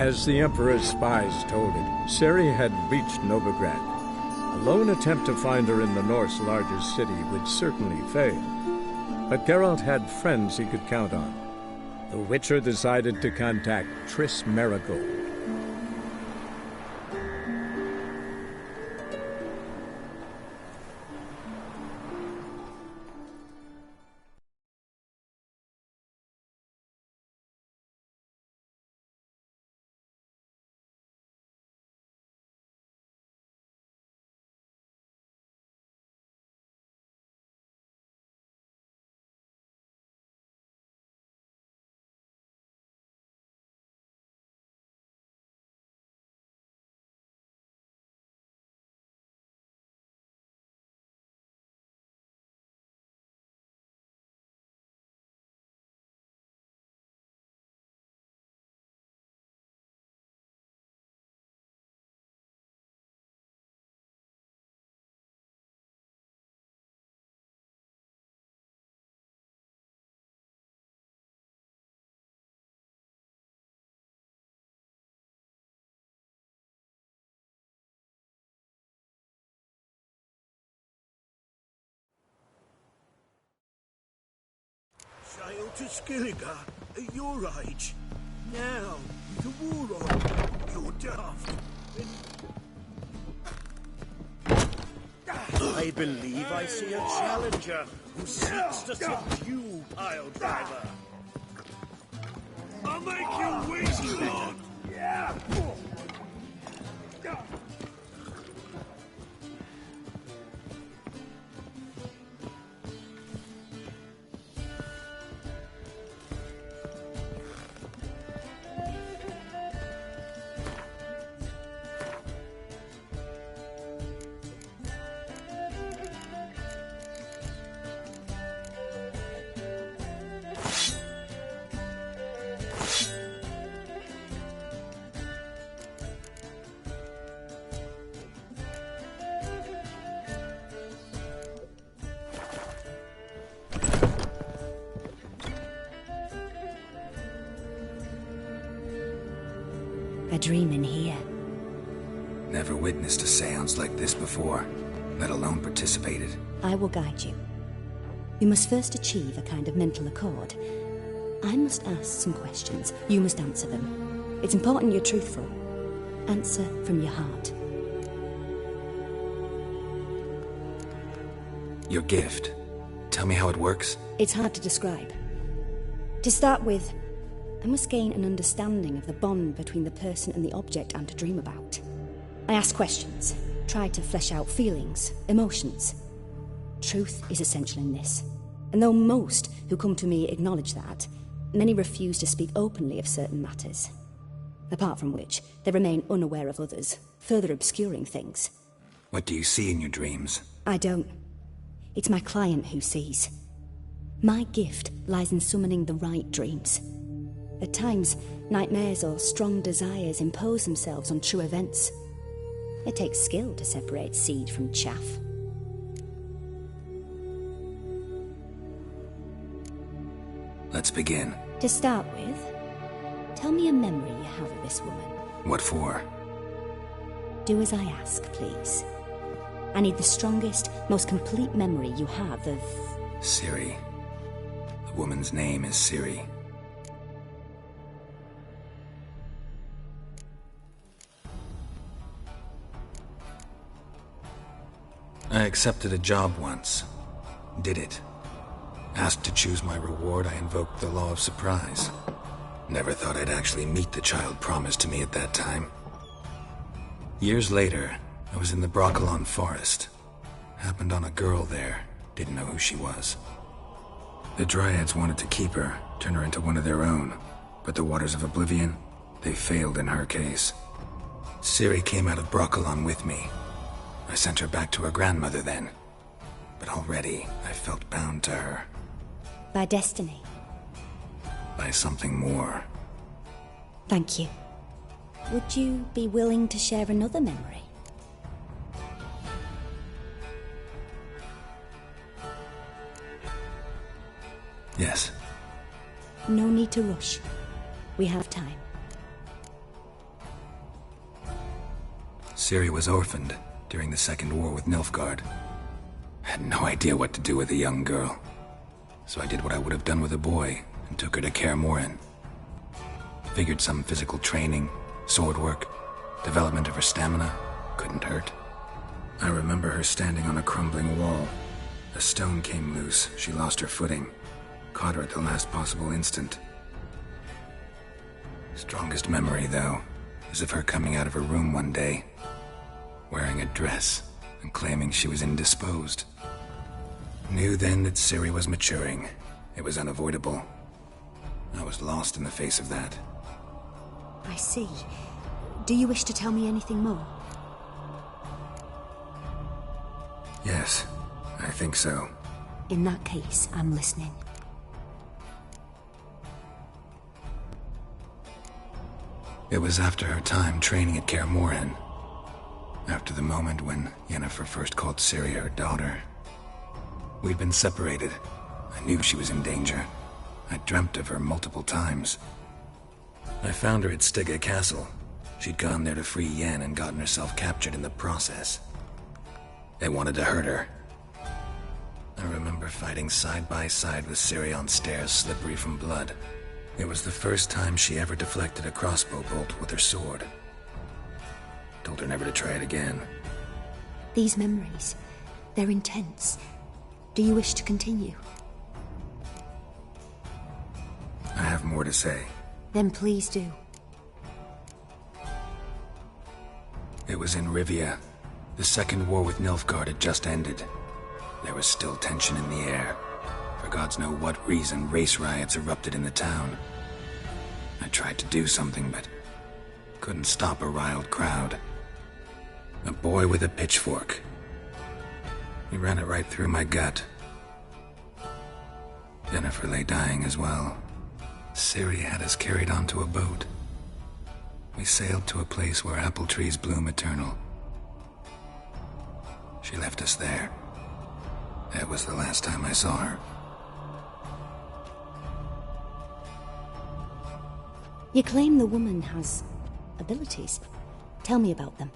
As the Emperor's spies told it, Ciri had reached Novigrad. A lone attempt to find her in the North's largest city would certainly fail. But Geralt had friends he could count on. The Witcher decided to contact Triss Merigold. Sail to Skellige at your age. Now, with the war on, you're daft. I believe I see a challenger who seeks to subdue Pile Driver. I'll make you wait, Lord! Yeah! A dream in here. Never witnessed a seance like this before, let alone participated. I will guide you. You must first achieve a kind of mental accord. I must ask some questions. You must answer them. It's important you're truthful. Answer from your heart. Your gift. Tell me how it works. It's hard to describe. To start with, I must gain an understanding of the bond between the person and the object I'm to dream about. I ask questions, try to flesh out feelings, emotions. Truth is essential in this. And though most who come to me acknowledge that, many refuse to speak openly of certain matters. Apart from which, they remain unaware of others, further obscuring things. What do you see in your dreams? I don't. It's my client who sees. My gift lies in summoning the right dreams. At times, nightmares or strong desires impose themselves on true events. It takes skill to separate seed from chaff. Let's begin. To start with, tell me a memory you have of this woman. What for? Do as I ask, please. I need the strongest, most complete memory you have of... Ciri. The woman's name is Ciri. I accepted a job once. Did it. Asked to choose my reward, I invoked the law of surprise. Never thought I'd actually meet the child promised to me at that time. Years later, I was in the Brokilon forest. Happened on a girl there. Didn't know who she was. The Dryads wanted to keep her, turn her into one of their own. But the Waters of Oblivion, they failed in her case. Ciri came out of Brokilon with me. I sent her back to her grandmother then. But already, I felt bound to her. By destiny. By something more. Thank you. Would you be willing to share another memory? Yes. No need to rush. We have time. Ciri was orphaned during the Second War with Nilfgaard. I had no idea what to do with a young girl. So I did what I would have done with a boy and took her to Kaer Morhen. Figured some physical training, sword work, development of her stamina couldn't hurt. I remember her standing on a crumbling wall. A stone came loose, she lost her footing. Caught her at the last possible instant. Strongest memory, though, is of her coming out of her room one day, wearing a dress and claiming she was indisposed. Knew then that Ciri was maturing. It was unavoidable. I was lost in the face of that. I see. Do you wish to tell me anything more? Yes, I think so. In that case, I'm listening. It was after her time training at Kaer Morhen. After the moment when Yennefer first called Ciri her daughter. We'd been separated. I knew she was in danger. I dreamt of her multiple times. I found her at Stygga Castle. She'd gone there to free Yen and gotten herself captured in the process. They wanted to hurt her. I remember fighting side by side with Ciri on stairs slippery from blood. It was the first time she ever deflected a crossbow bolt with her sword. Told her never to try it again. These memories, they're intense. Do you wish to continue? I have more to say. Then please do. It was in Rivia. The Second War with Nilfgaard had just ended. There was still tension in the air. For gods know what reason, race riots erupted in the town. I tried to do something, but couldn't stop a riled crowd. A boy with a pitchfork. He ran it right through my gut. Yennefer lay dying as well. Ciri had us carried onto a boat. We sailed to a place where apple trees bloom eternal. She left us there. That was the last time I saw her. You claim the woman has abilities. Tell me about them.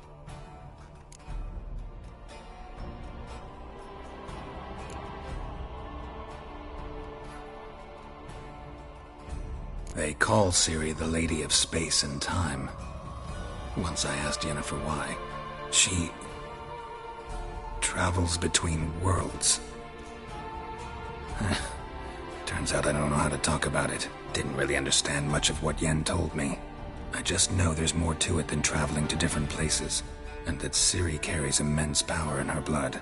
They call Ciri the Lady of Space and Time. Once I asked Yennefer why. She travels between worlds. Turns out I don't know how to talk about it. Didn't really understand much of what Yen told me. I just know there's more to it than traveling to different places, and that Ciri carries immense power in her blood.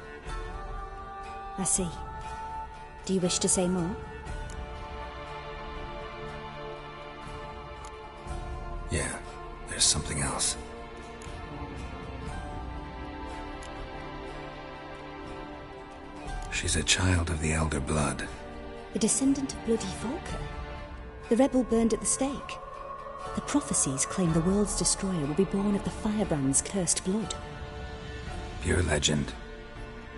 I see. Do you wish to say more? Yeah, there's something else. She's a child of the Elder Blood. A descendant of bloody Volker. The rebel burned at the stake. The prophecies claim the world's destroyer will be born of the Firebrand's cursed blood. Pure legend.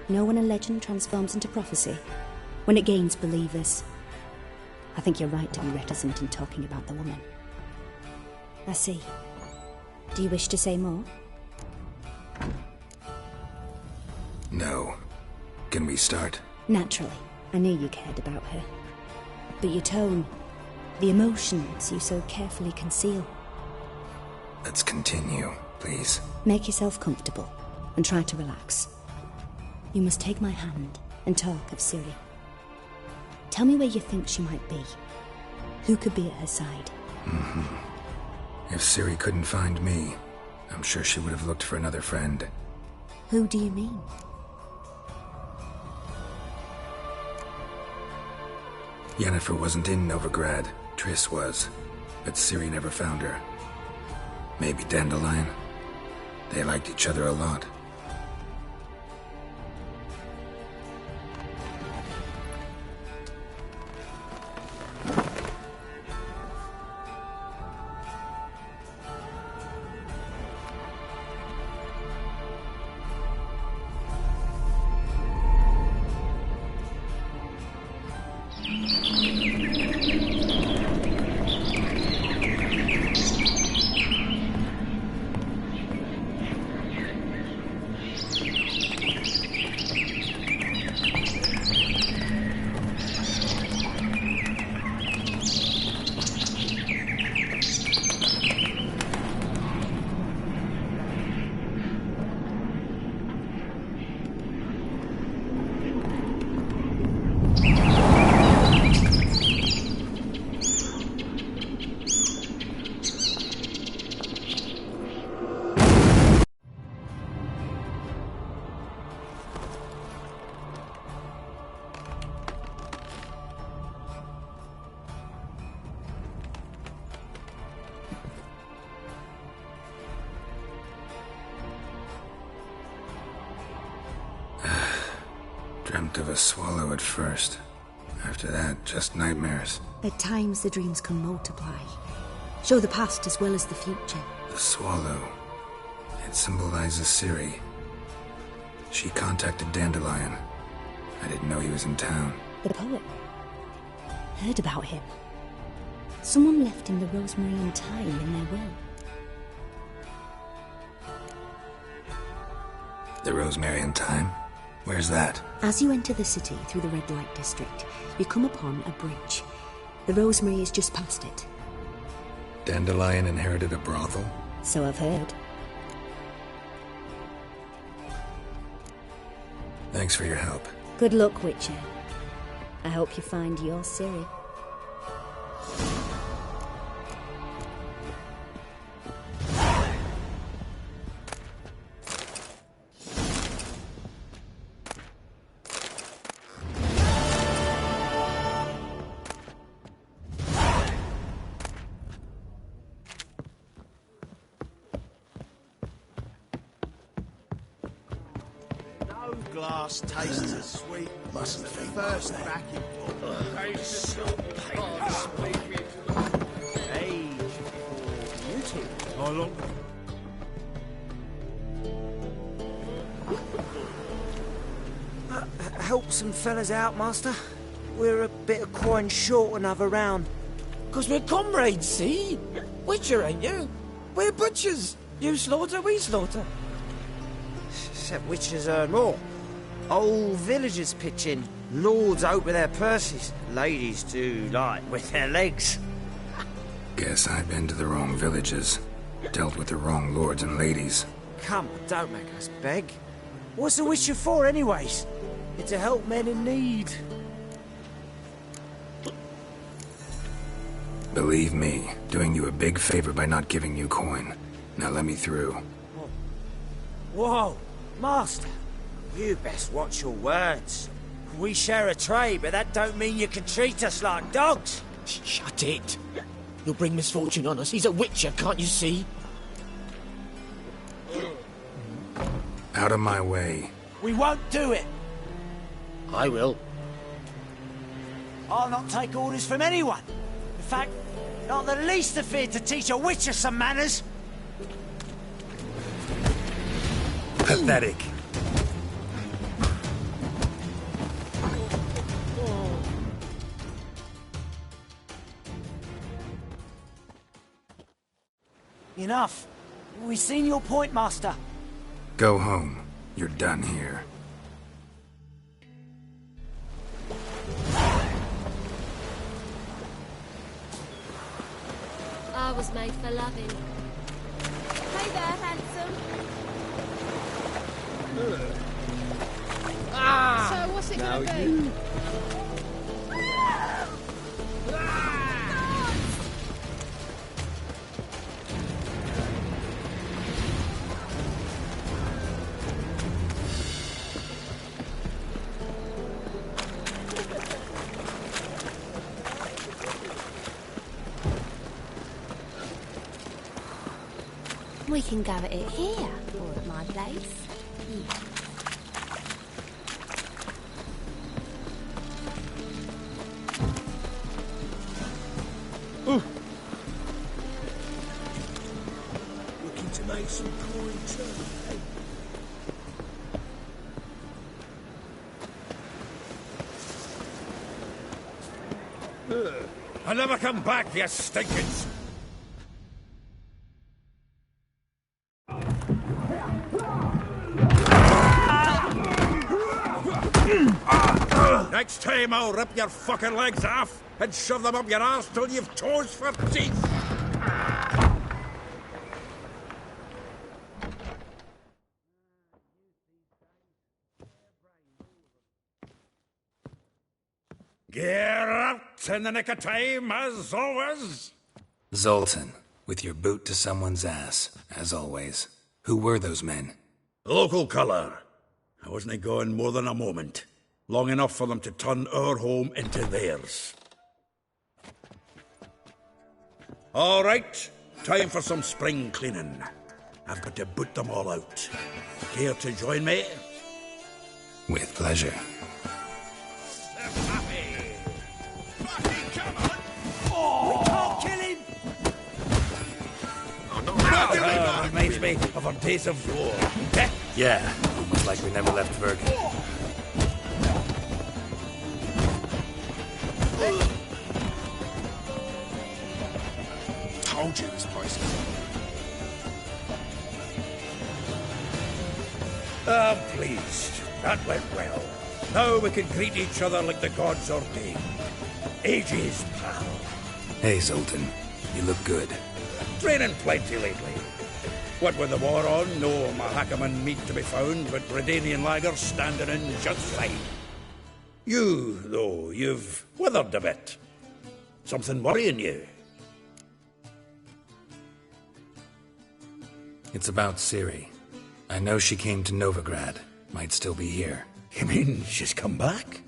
Know when a legend transforms into prophecy? When it gains believers. I think you're right to be reticent in talking about the woman. I see. Do you wish to say more? No. Can we start? Naturally. I knew you cared about her. But your tone, the emotions you so carefully conceal. Let's continue, please. Make yourself comfortable and try to relax. You must take my hand and talk of Ciri. Tell me where you think she might be. Who could be at her side? If Ciri couldn't find me, I'm sure she would have looked for another friend. Who do you mean? Yennefer wasn't in Novigrad. Triss was. But Ciri never found her. Maybe Dandelion. They liked each other a lot. Dreamt of a swallow at first. After that, just nightmares. At times, the dreams can multiply. Show the past as well as the future. The swallow. It symbolizes Ciri. She contacted Dandelion. I didn't know he was in town. The poet. Heard about him. Someone left him the rosemary and thyme in their will. The rosemary and thyme? Where's that? As you enter the city through the red light district, you come upon a bridge. The rosemary is just past it. Dandelion inherited a brothel? So I've heard. Thanks for your help. Good luck, Witcher. I hope you find your Ciri. Glass tastes as sweet as the first backing ball. Age for beauty. How long? Help some fellas out, Master. We're a bit of coin short another round. 'Cause we're comrades, see? Witcher, ain't you? We're butchers. You slaughter, we slaughter. Except witches earn more. Old villagers pitch in. Lords out with their purses. Ladies do like with their legs. Guess I've been to the wrong villages. Dealt with the wrong lords and ladies. Come, don't make us beg. What's the witcher for, anyways? It's to help men in need. Believe me, doing you a big favor by not giving you coin. Now let me through. Whoa, Master. You best watch your words. We share a trade, but that don't mean you can treat us like dogs. Shut it. You'll bring misfortune on us. He's a witcher, can't you see? Out of my way. We won't do it. I will. I'll not take orders from anyone. In fact, not the least afeard to teach a witcher some manners. Pathetic. Enough. We've seen your point, Master. Go home. You're done here. I was made for loving. Hey there, handsome. So what's it gonna be? We can go at it here, or at my place. Looking to make some coin too, eh? I never come back, you stinkers! Next time I'll rip your fucking legs off and shove them up your arse till you've toes for teeth! Get out in the nick of time, as always! Zoltan, with your boot to someone's ass, as always. Who were those men? Local colour. I wasn't gone more than a moment. Long enough for them to turn our home into theirs. All right, time for some spring cleaning. I've got to boot them all out. Care to join me? With pleasure. Reminds me of our days of war. Yeah, almost like we never left Virgin. Told you this place is... Ah, pleased. That went well. Now we can greet each other like the gods ordained. Ages, pal. Hey, Zoltan. You look good. Training plenty lately. What with the war on, no Mahakaman meat to be found, but Redanian lagers standing in just fine. You, though, you've withered a bit. Something worrying you? It's about Ciri. I know she came to Novigrad. Might still be here. You mean she's come back?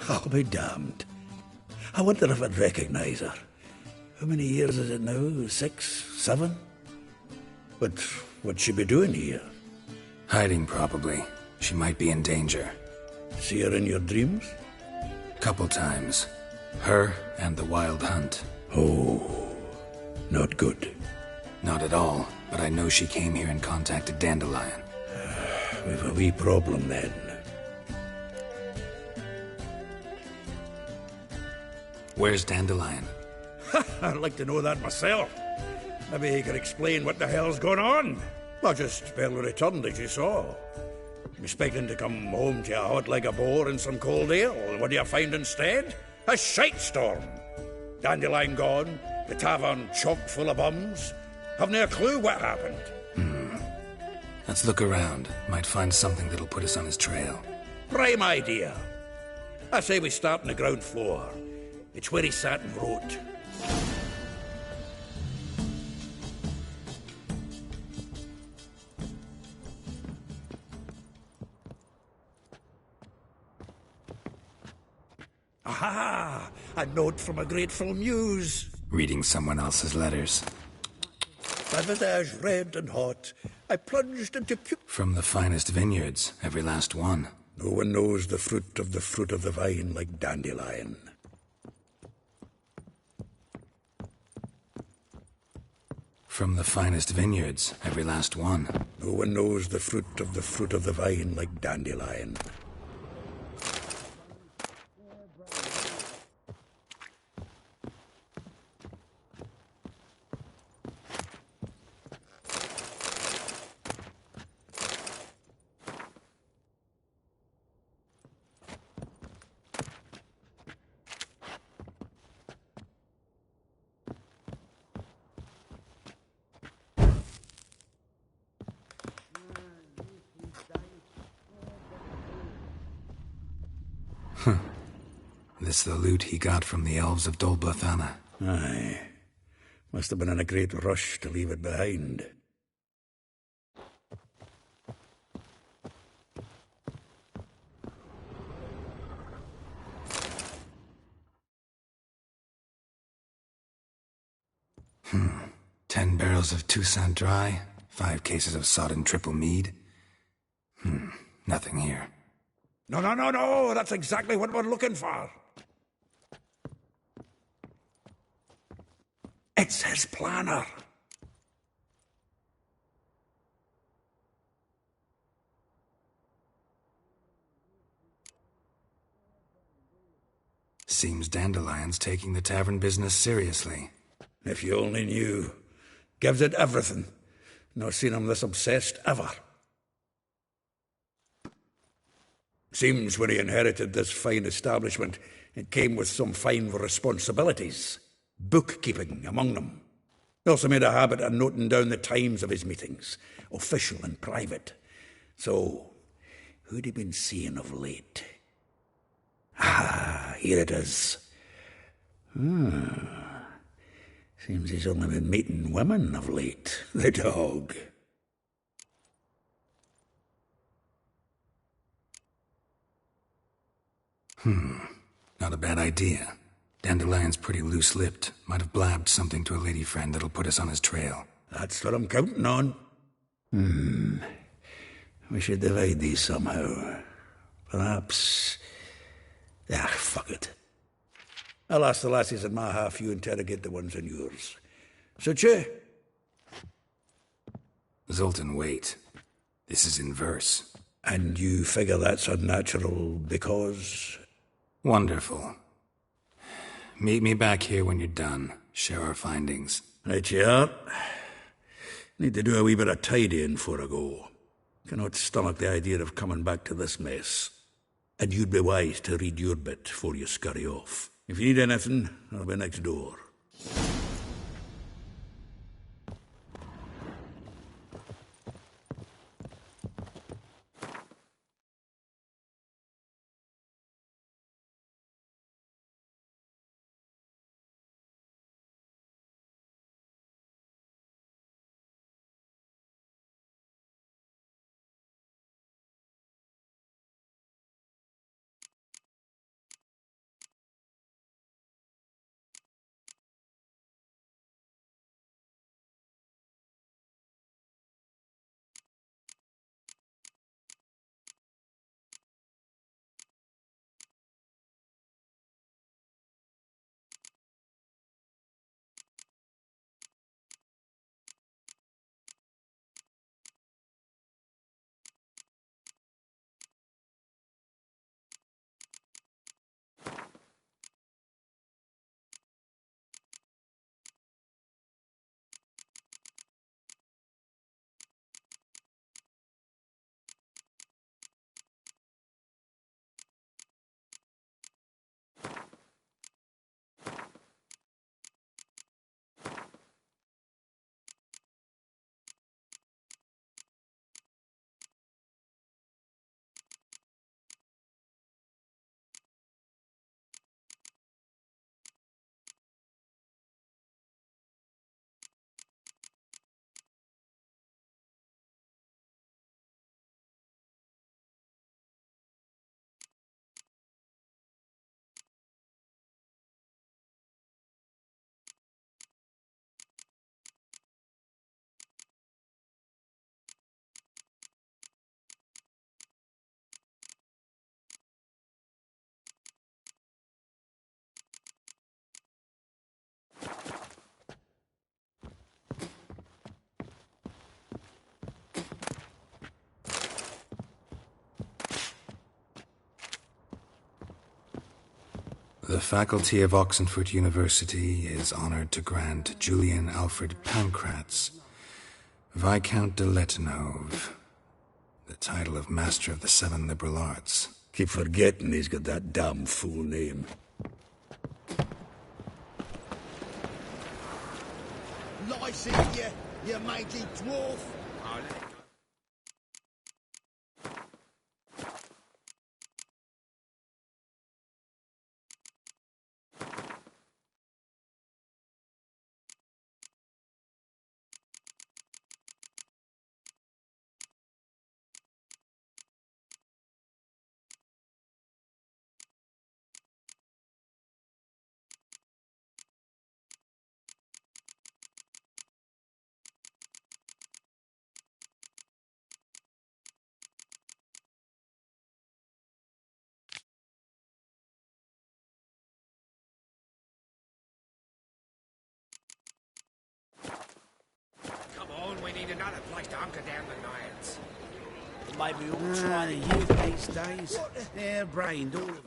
I'll be damned. I wonder if I'd recognize her. How many years is it now? 6, 7? But what'd she be doing here? Hiding, probably. She might be in danger. See her in your dreams? Couple times. Her and the Wild Hunt. Oh, not good. Not at all, but I know she came here and contacted Dandelion. We've a wee problem then. Where's Dandelion? I'd like to know that myself. Maybe he can explain what the hell's going on. Well, just barely returned, as you saw. Expecting to come home to a hot like a boar and some cold ale. What do you find instead? A shite storm. Dandelion gone, the tavern chock full of bums. Haven't a clue what happened. Let's look around. Might find something that'll put us on his trail. Prime idea. I say we start on the ground floor. It's where he sat and wrote. Aha! A note from a grateful muse. Reading someone else's letters. My visage red and hot, I plunged into From the finest vineyards, every last one. No one knows the fruit of the vine like Dandelion. From the finest vineyards, every last one. No one knows the fruit of the vine like Dandelion. This the loot he got from the elves of Dol Blathanna. Aye. Must have been in a great rush to leave it behind. Hmm. 10 barrels of Toussaint Dry, 5 cases of sodden triple mead. Nothing here. No, that's exactly what we're looking for. It's his planner. Seems Dandelion's taking the tavern business seriously. If you only knew. Gives it everything. Not seen him this obsessed ever. Seems when he inherited this fine establishment, it came with some fine responsibilities. Bookkeeping among them. He also made a habit of noting down the times of his meetings, official and private. So, who'd he been seeing of late? Ah, here it is. Seems he's only been meeting women of late, the dog. Not a bad idea. Dandelion's pretty loose-lipped. Might have blabbed something to a lady friend that'll put us on his trail. That's what I'm counting on. We should divide these somehow. Perhaps... fuck it. I'll ask the lassies in my half, you interrogate the ones in yours. Suit you? Zoltan, wait. This is in verse. And you figure that's unnatural because... Wonderful. Meet me back here when you're done. Share our findings. Right you are. Need to do a wee bit of tidying before I go. Cannot stomach the idea of coming back to this mess. And you'd be wise to read your bit before you scurry off. If you need anything, I'll be next door. The faculty of Oxenford University is honored to grant Julian Alfred Pancratz, Viscount de Letenhove, the title of Master of the Seven Liberal Arts. Keep forgetting he's got that damn fool name. Lice in you mangy dwarf. We need another place to hunker down the Naiads. Maybe we'll try the youth these days. They're brained, all of it.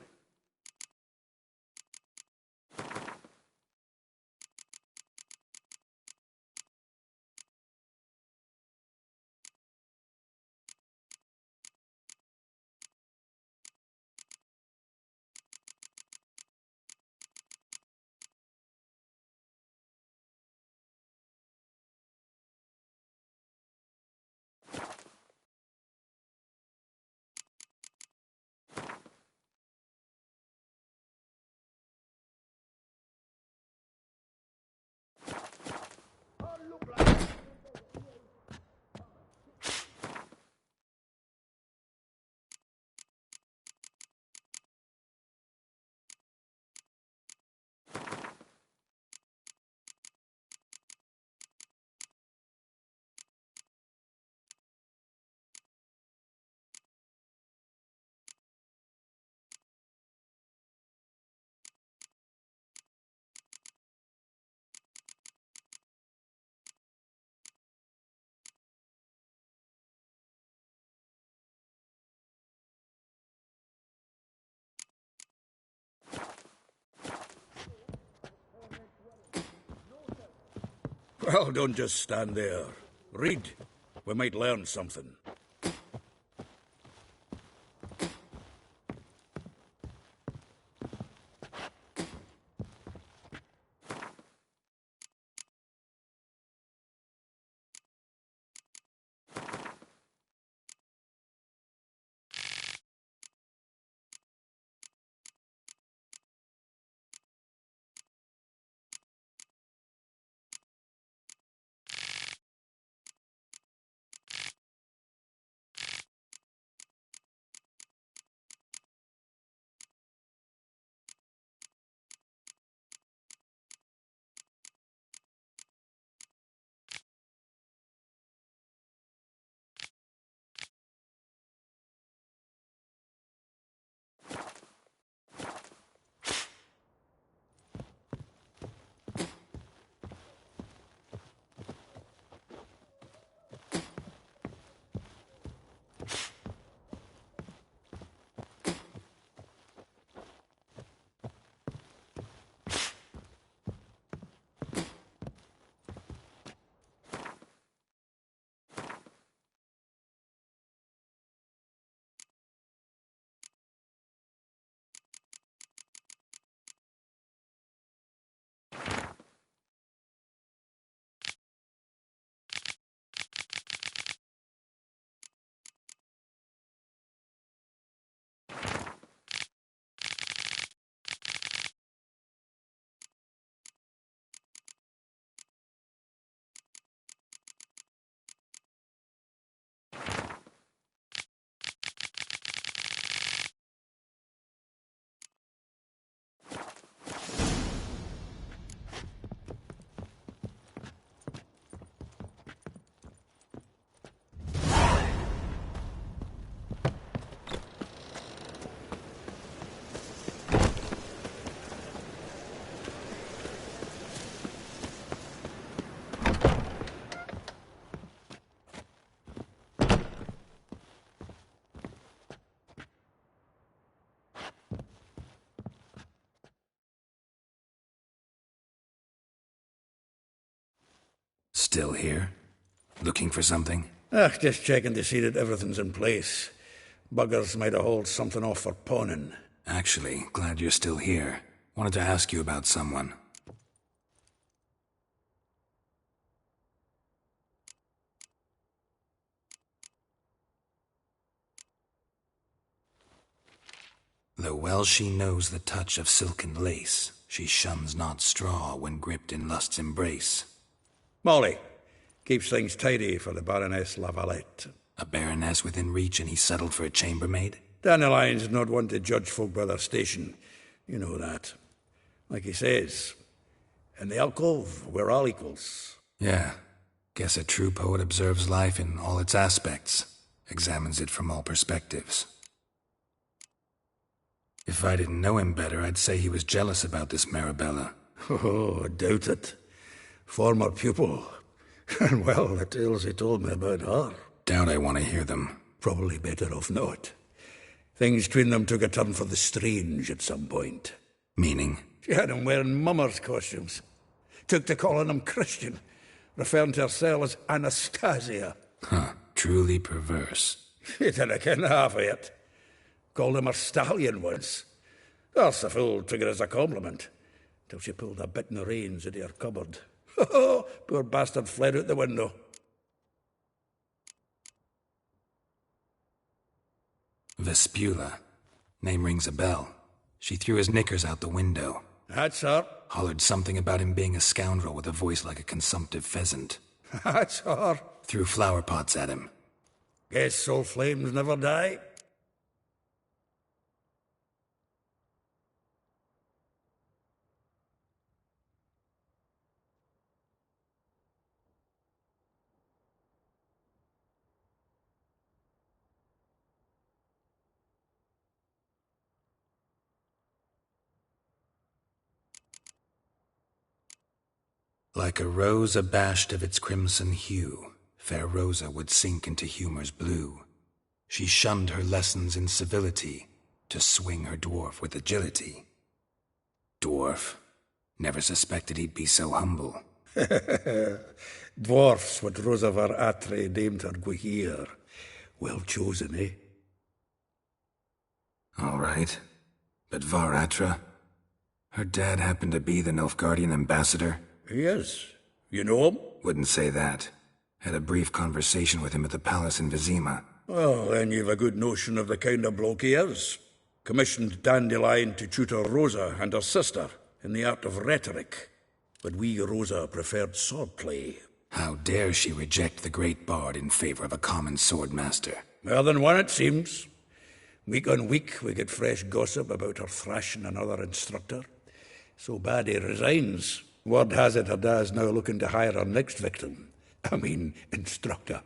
Well, don't just stand there. Read. We might learn something. Still here? Looking for something? Just checking to see that everything's in place. Buggers might have hauled something off for pawning. Actually, glad you're still here. Wanted to ask you about someone. Though well she knows the touch of silken lace, she shuns not straw when gripped in lust's embrace. Molly, keeps things tidy for the Baroness Lavalette. A baroness within reach and he's settled for a chambermaid? Dandelion's not one to judge folk by their station. You know that. Like he says, in the alcove, we're all equals. Yeah. Guess a true poet observes life in all its aspects, examines it from all perspectives. If I didn't know him better, I'd say he was jealous about this Marabella. Oh, I doubt it. Former pupil. And well, the tales he told me about her. Doubt I want to hear them. Probably better off not. Things between them took a turn for the strange at some point. Meaning? She had him wearing mummers' costumes. Took to calling him Christian, referring to herself as Anastasia. Huh, truly perverse. He didn't ken half of it. Called him her stallion once. That's the fool took it as a compliment, till she pulled a bit in the reins into her cupboard. Poor bastard fled out the window. Vespula. Name rings a bell. She threw his knickers out the window. That's her. Hollered something about him being a scoundrel with a voice like a consumptive pheasant. That's her. Threw flower pots at him. Guess soul flames never die. Like a rose abashed of its crimson hue, fair Rosa would sink into humor's blue. She shunned her lessons in civility, to swing her dwarf with agility. Dwarf. Never suspected he'd be so humble. Dwarfs what Rosavar Atre named her Gwaihir. Well chosen, eh? All right. But Var Atra? Her dad happened to be the Nilfgaardian ambassador? Yes. You know him? Wouldn't say that. Had a brief conversation with him at the palace in Vizima. Well, then you've a good notion of the kind of bloke he is. Commissioned Dandelion to tutor Rosa and her sister in the art of rhetoric. But we, Rosa, preferred swordplay. How dare she reject the great bard in favor of a common swordmaster? More than one, it seems. Week on week, we get fresh gossip about her thrashing another instructor. So bad he resigns. Word has it her dad's now looking to hire her next victim. I mean, instructor.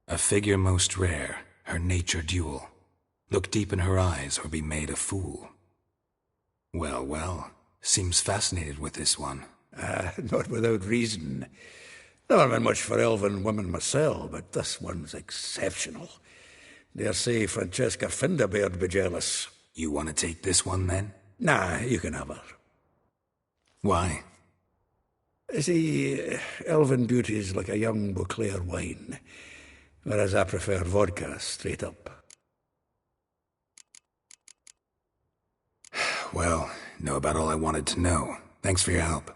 A figure most rare, her nature dual. Look deep in her eyes or be made a fool. Well, well, seems fascinated with this one. Not without reason. Never been much for elven women myself, but this one's exceptional. Dare say Francesca Findabaird be jealous. You want to take this one, then? Nah, you can have her. Why? See, elven beauty's like a young Beauclair wine, whereas I prefer vodka straight up. Well, know about all I wanted to know. Thanks for your help.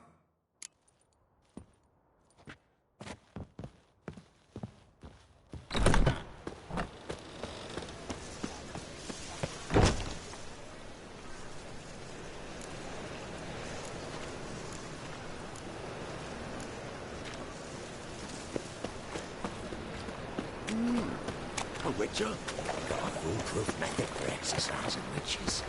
A witcher? Got a foolproof method for exercising witches.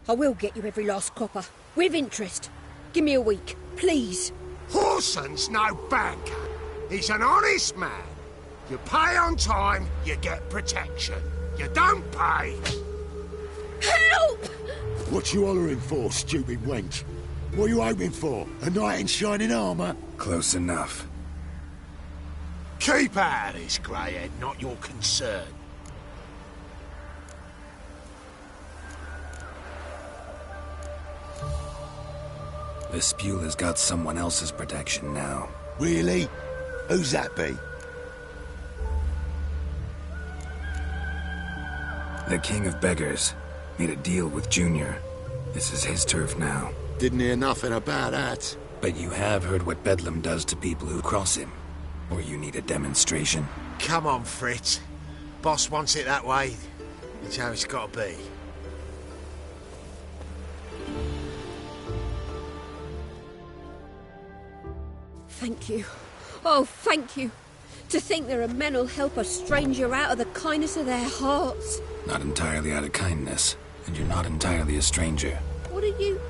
I will get you every last copper, with interest. Give me a week, please. Horson's no banker. He's an honest man. You pay on time, you get protection. You don't pay. Help! What you hollering for, stupid wench? What are you hoping for? A knight in shining armour? Close enough. Keep out of this, greyhead, not your concern. Vespula's got someone else's protection now. Really? Who's that be? The King of Beggars made a deal with Junior. This is his turf now. Didn't hear nothing about that. But you have heard what Bedlam does to people who cross him. Or you need a demonstration? Come on, Fritz. Boss wants it that way. It's how it's got to be. Thank you. Oh, thank you. To think there are men who'll help a stranger out of the kindness of their hearts. Not entirely out of kindness, and you're not entirely a stranger. What are you?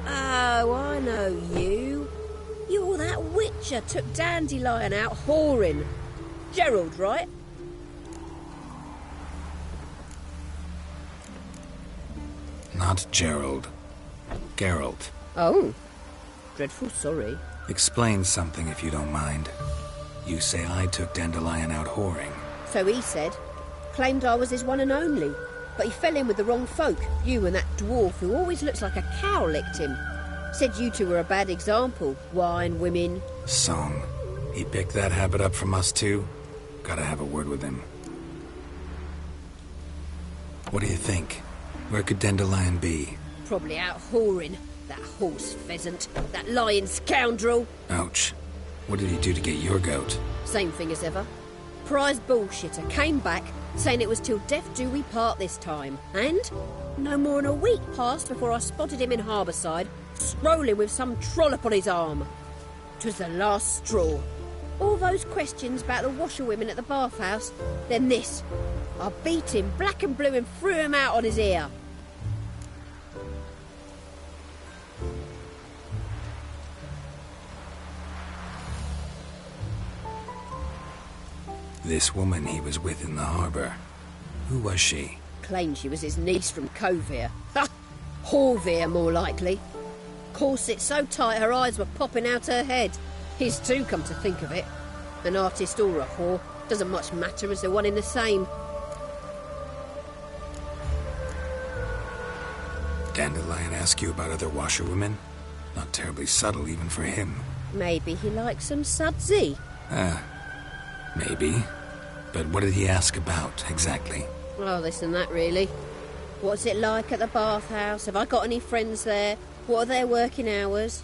Oh, I know you. You're that witcher took Dandelion out whoring. Gerald, right? Not Gerald. Geralt. Oh. Dreadful sorry. Explain something if you don't mind. You say I took Dandelion out whoring. So he said. Claimed I was his one and only. But he fell in with the wrong folk. You and that dwarf who always looks like a cow licked him. Said you two were a bad example. Wine, women. Song. He picked that habit up from us too? Gotta have a word with him. What do you think? Where could Dandelion be? Probably out whoring. That horse pheasant. That lying scoundrel. Ouch. What did he do to get your goat? Same thing as ever. Prize bullshitter came back, saying it was till death do we part this time. And no more than a week passed before I spotted him in Harbourside, strolling with some trollop on his arm. 'Twas the last straw. All those questions about the washerwomen at the bathhouse, then this. I beat him black and blue and threw him out on his ear. This woman he was with in the harbour. Who was she? Claimed she was his niece from Kovir. Ha! Horvir, more likely. Corset so tight her eyes were popping out her head. His too, come to think of it. An artist or a whore, doesn't much matter as they're one in the same. Dandelion ask you about other washerwomen? Not terribly subtle even for him. Maybe he likes some sudsy. Maybe. But what did he ask about, exactly? Oh, this and that, really. What's it like at the bathhouse? Have I got any friends there? What are their working hours?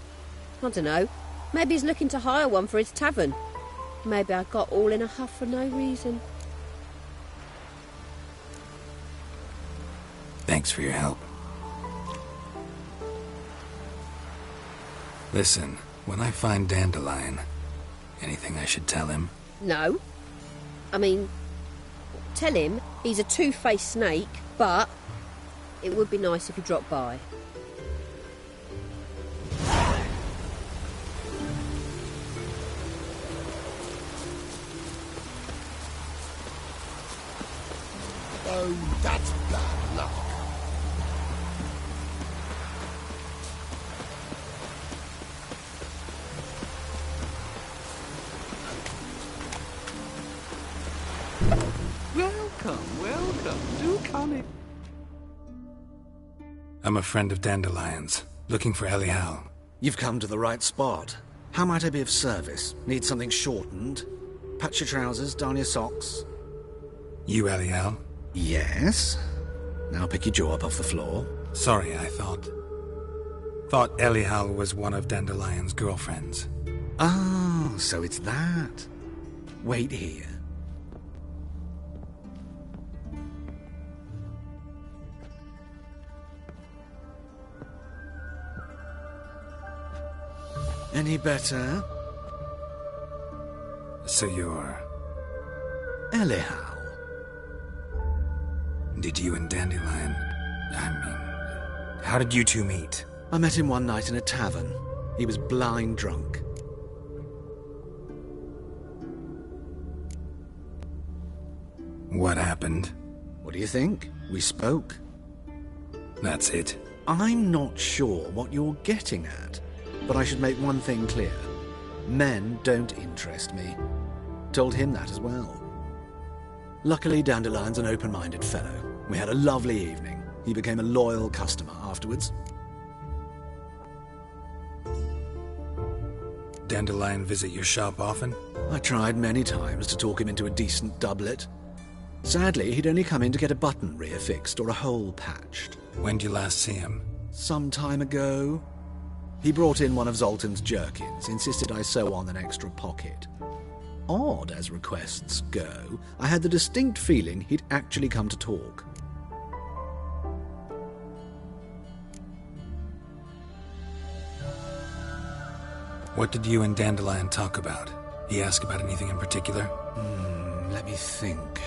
I don't know. Maybe he's looking to hire one for his tavern. Maybe I got all in a huff for no reason. Thanks for your help. Listen, when I find Dandelion, anything I should tell him? No. I mean, tell him he's a two-faced snake, but it would be nice if he dropped by. Oh, that's bad luck. Welcome. Do come in. I'm a friend of Dandelion's, looking for Elial. You've come to the right spot. How might I be of service? Need something shortened? Patch your trousers, darn your socks. You Elial? Yes. Now pick your jaw up off the floor. Sorry, I thought Elial was one of Dandelion's girlfriends. Oh, so it's that. Wait here. Any better? So you're... Elial. Did you and Dandelion... how did you two meet? I met him one night in a tavern. He was blind drunk. What happened? What do you think? We spoke. That's it? I'm not sure what you're getting at, but I should make one thing clear. Men don't interest me. Told him that as well. Luckily, Dandelion's an open-minded fellow. We had a lovely evening. He became a loyal customer afterwards. Dandelion visit your shop often? I tried many times to talk him into a decent doublet. Sadly, he'd only come in to get a button reaffixed or a hole patched. When did you last see him? Some time ago. He brought in one of Zoltan's jerkins, insisted I sew on an extra pocket. Odd as requests go, I had the distinct feeling he'd actually come to talk. What did you and Dandelion talk about? He asked about anything in particular? Let me think.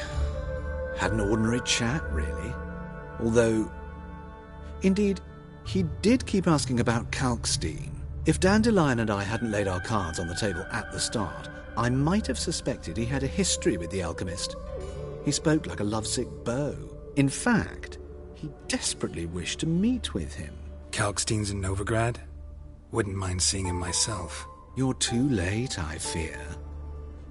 Had an ordinary chat, really. Although, indeed, he did keep asking about Kalkstein. If Dandelion and I hadn't laid our cards on the table at the start, I might have suspected he had a history with the alchemist. He spoke like a lovesick beau. In fact, he desperately wished to meet with him. Kalkstein's in Novigrad? Wouldn't mind seeing him myself. You're too late, I fear.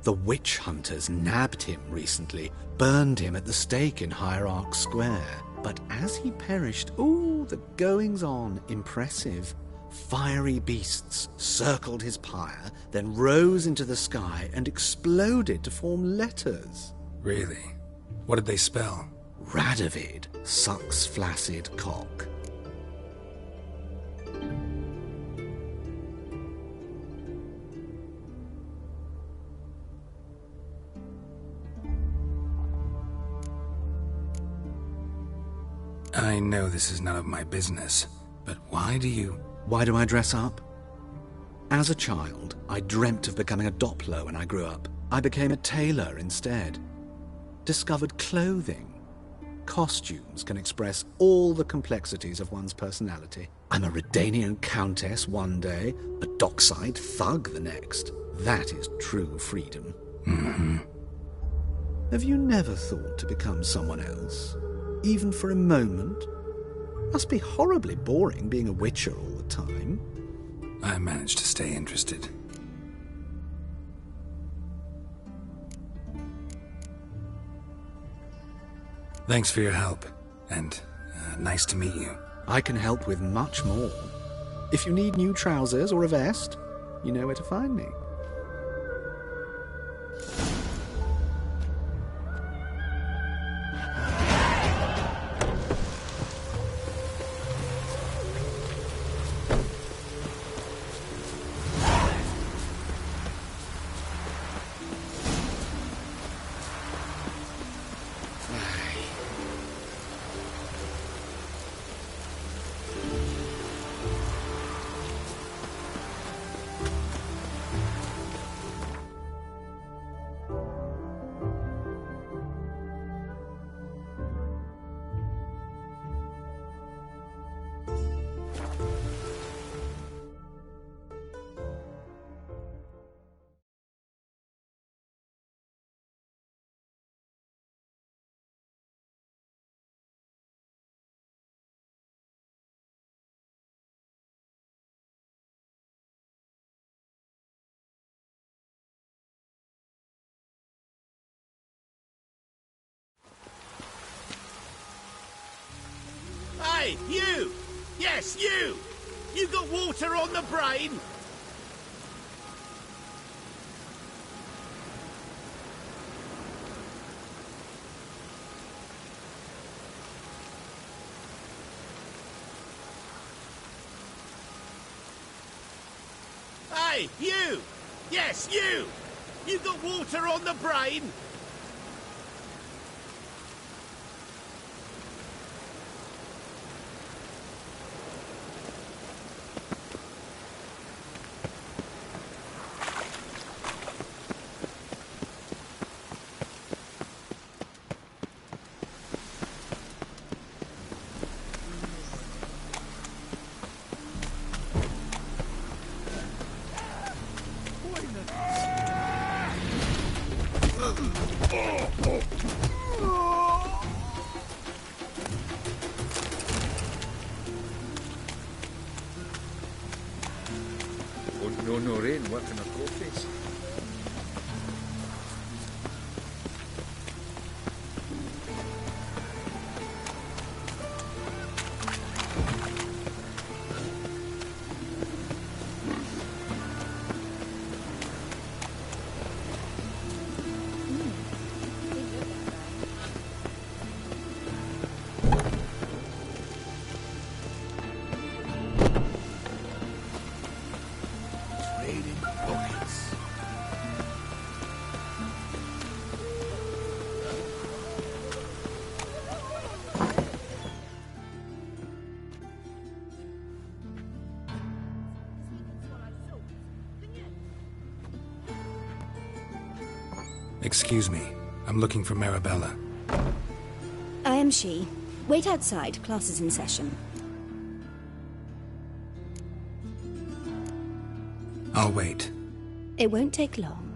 The witch hunters nabbed him recently, burned him at the stake in Hierarch Square. But as he perished, the goings-on, impressive. Fiery beasts circled his pyre, then rose into the sky and exploded to form letters. Really? What did they spell? Radovid sucks flaccid cock. I know this is none of my business, but why do I dress up? As a child, I dreamt of becoming a Doppler when I grew up. I became a tailor instead. Discovered clothing. Costumes can express all the complexities of one's personality. I'm a Redanian countess one day, a dockside thug the next. That is true freedom. Mm-hmm. Have you never thought to become someone else? Even for a moment? Must be horribly boring being a witcher all the time. I managed to stay interested. Thanks for your help, and nice to meet you. I can help with much more. If you need new trousers or a vest, you know where to find me. Hey, you! Yes, you! You got water on the brain? Hey, you! Yes, you! You got water on the brain? No rain working a coffees. Excuse me. I'm looking for Marabella. I am she. Wait outside. Class is in session. I'll wait. It won't take long.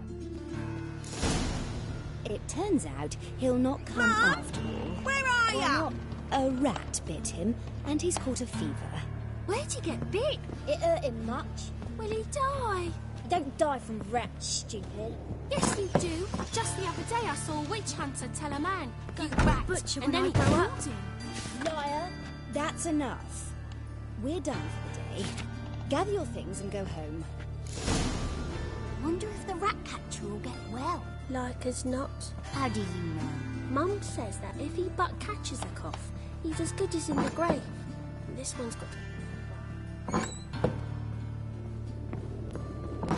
It turns out he'll not come after all. Where are ya? A rat bit him, and he's caught a fever. Where'd he get bit? It hurt him much. Will he die? You don't die from rats, stupid. Yes, you do. Just the other day I saw a witch hunter tell a man, "Go rat," butcher and then he when I grow killed up. him. Liar. That's enough. We're done for the day. Gather your things and go home. Wonder if the rat catcher will get well. Like as not. How do you know? Mum says that if he but catches a cough, he's as good as in the grave. And this one's got...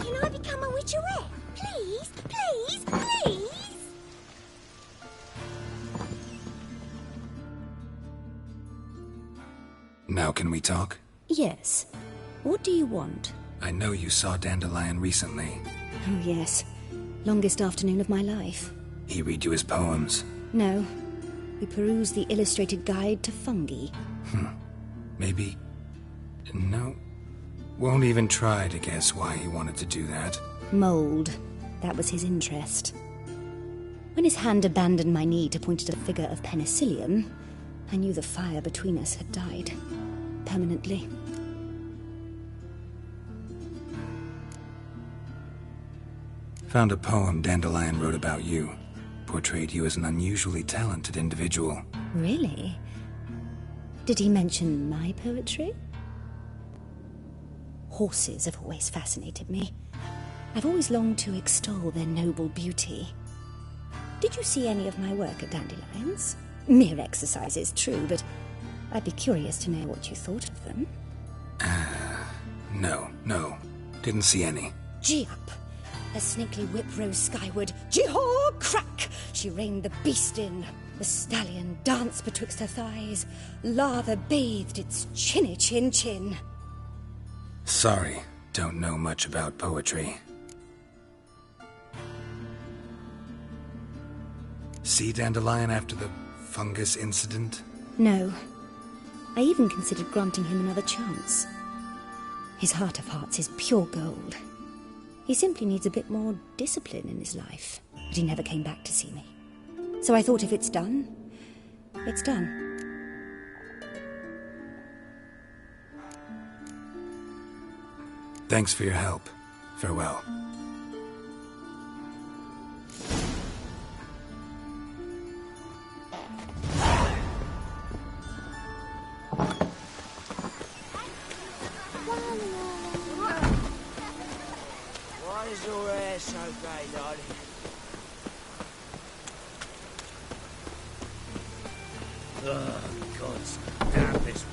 Can I become a witcherette? Please, please, please! Now can we talk? Yes. What do you want? I know you saw Dandelion recently. Oh, yes. Longest afternoon of my life. He read you his poems? No. We perused the illustrated guide to fungi. Maybe... No. Won't even try to guess why he wanted to do that. Mold. That was his interest. When his hand abandoned my knee to point at a figure of penicillium, I knew the fire between us had died. Permanently. Found a poem Dandelion wrote about you. Portrayed you as an unusually talented individual. Really? Did he mention my poetry? Horses have always fascinated me. I've always longed to extol their noble beauty. Did you see any of my work at Dandelions? Mere exercises, true, but I'd be curious to know what you thought of them. No. Didn't see any. Gee up! A snakely whip rose skyward. Jee-haw! Crack! She reined the beast in. The stallion danced betwixt her thighs. Lava bathed its chinny chin. Sorry, don't know much about poetry. See Dandelion after the fungus incident? No. I even considered granting him another chance. His heart of hearts is pure gold. He simply needs a bit more discipline in his life. But he never came back to see me. So I thought if it's done, it's done. Thanks for your help. Farewell. Why is your hair so grey, darling? Oh, God, damn this.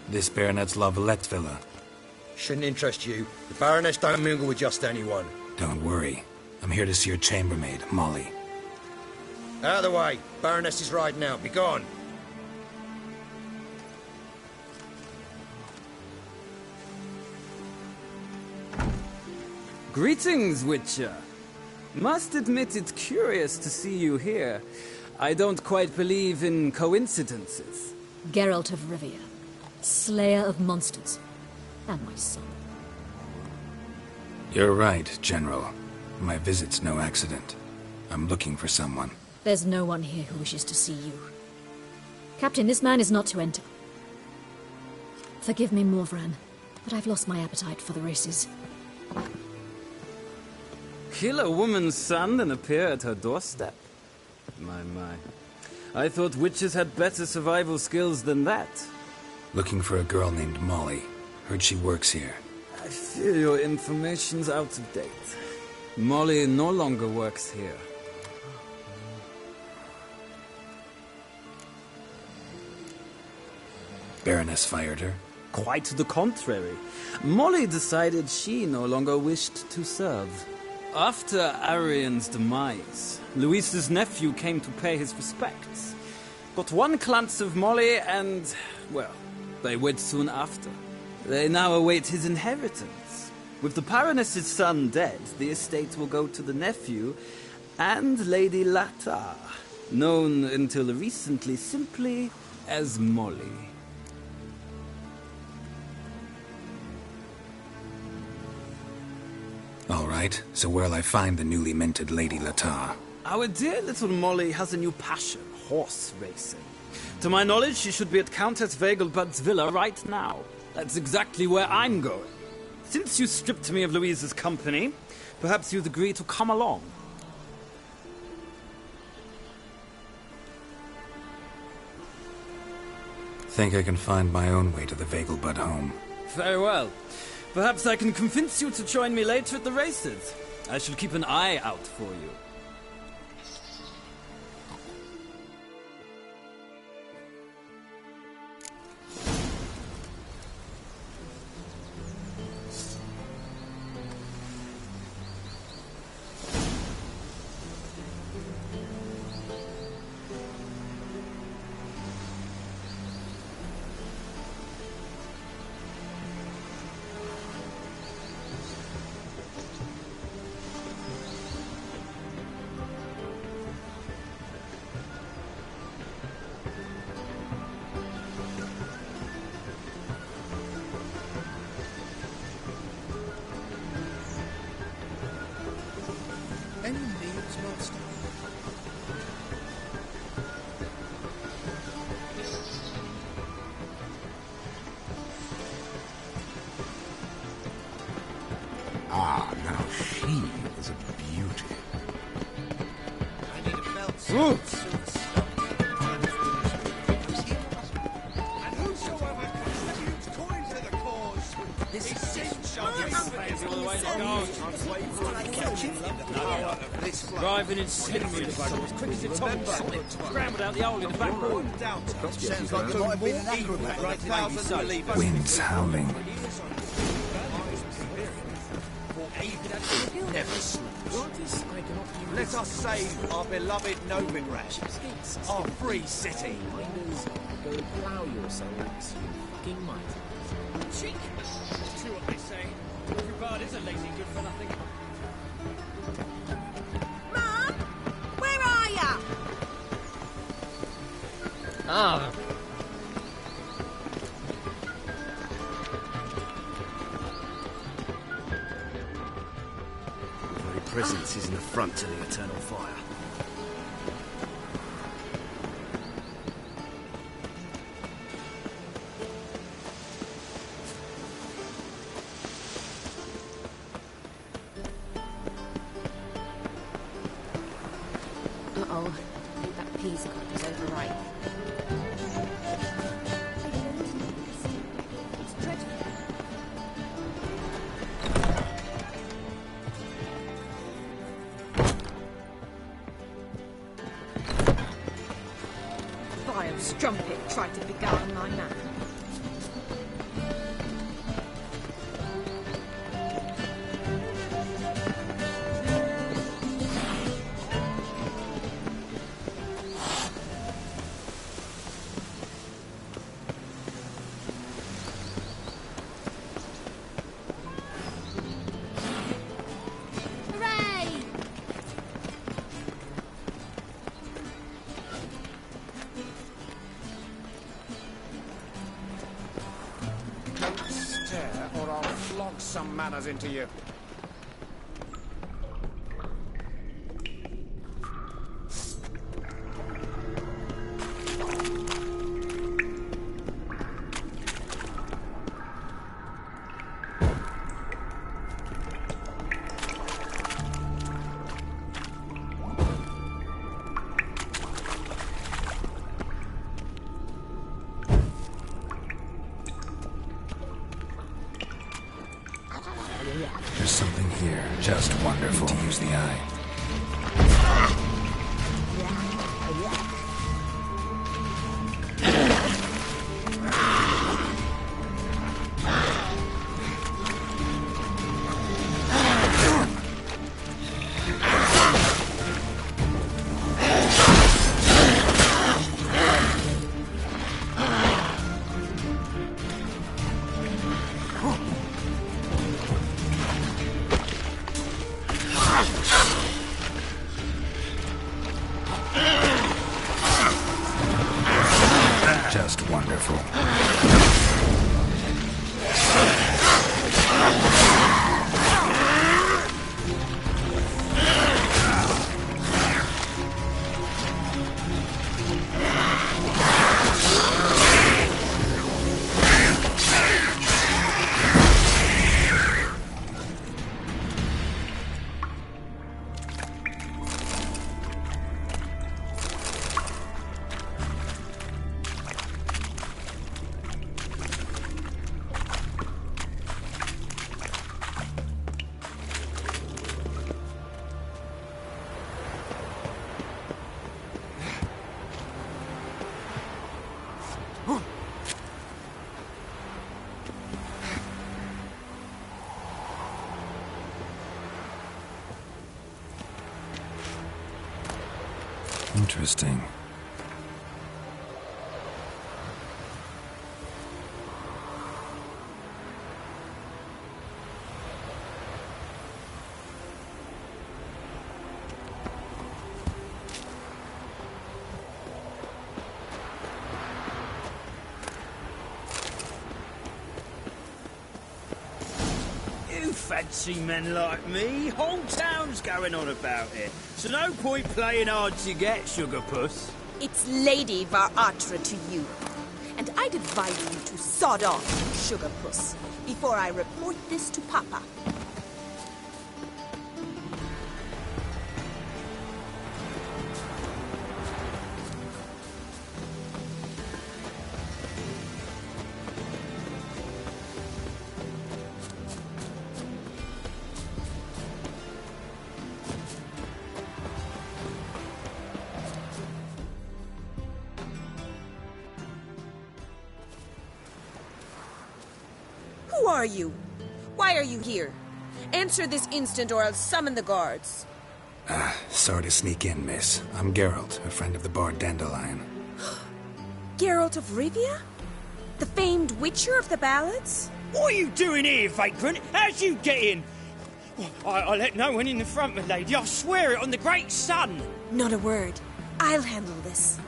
This Baronet's La Valette villa. Shouldn't interest you. The Baroness don't mingle with just anyone. Don't worry. I'm here to see your chambermaid, Molly. Out of the way. Baroness is riding out. Be gone. Greetings, Witcher. Must admit it's curious to see you here. I don't quite believe in coincidences. Geralt of Rivia, slayer of monsters, and my son. You're right, General. My visit's no accident. I'm looking for someone. There's no one here who wishes to see you. Captain, this man is not to enter. Forgive me, Morvran, but I've lost my appetite for the races. Kill a woman's son and appear at her doorstep? My. I thought witches had better survival skills than that. Looking for a girl named Molly. Heard she works here. I fear your information's out of date. Molly no longer works here. Baroness fired her? Quite the contrary. Molly decided she no longer wished to serve. After Arian's demise, Luis's nephew came to pay his respects. Got one glance of Molly and, well, they wed soon after. They now await his inheritance. With the Baroness's son dead, the estate will go to the nephew and Lady Latar, known until recently simply as Molly. All right, so where'll I find the newly minted Lady Latar? Our dear little Molly has a new passion, horse racing. To my knowledge, she should be at Countess Vegelbud's villa right now. That's exactly where I'm going. Since you stripped me of Louise's company, perhaps you'd agree to come along. Think I can find my own way to the Vegelbud home. Very well. Perhaps I can convince you to join me later at the races. I shall keep an eye out for you. She is a beauty. I need a belt. Ooh. And whosoever contributes coin to the cause, this is Driving in slippery as quick as a top solid. Scrambled out the hole in the back room. Sounds like there might have been an acrobat right 1,000 believers. Wind's howling. Never sleeps. Let us save our beloved Novigrad, our free city. Go plough yourselves, you fucking might. Cheek! True what they say. Every bard is a lazy good for nothing. Mum! Where are ya? Ah. Your very presence is an affront to the eternal fire. Uh-oh. That peas cup is overripe. Vile strumpet tried to beguile my man. Hooray! Don't stare, or I'll flog some manners into you. There's something here just wonderful to use the eye. Just wonderful. Interesting. You fancy men like me? Whole town's going on about it. So no point playing hard to get, Sugar Puss. It's Lady Var-Atra to you. And I'd advise you to sod off, Sugar Puss, before I report this to Papa. Who are you? Why are you here? Answer this instant or I'll summon the guards. Sorry to sneak in, miss. I'm Geralt, a friend of the bard Dandelion. Geralt of Rivia? The famed witcher of the ballads? What are you doing here, vagrant? How'd you get in? I let no one in the front, my lady. I swear it on the great sun. Not a word. I'll handle this.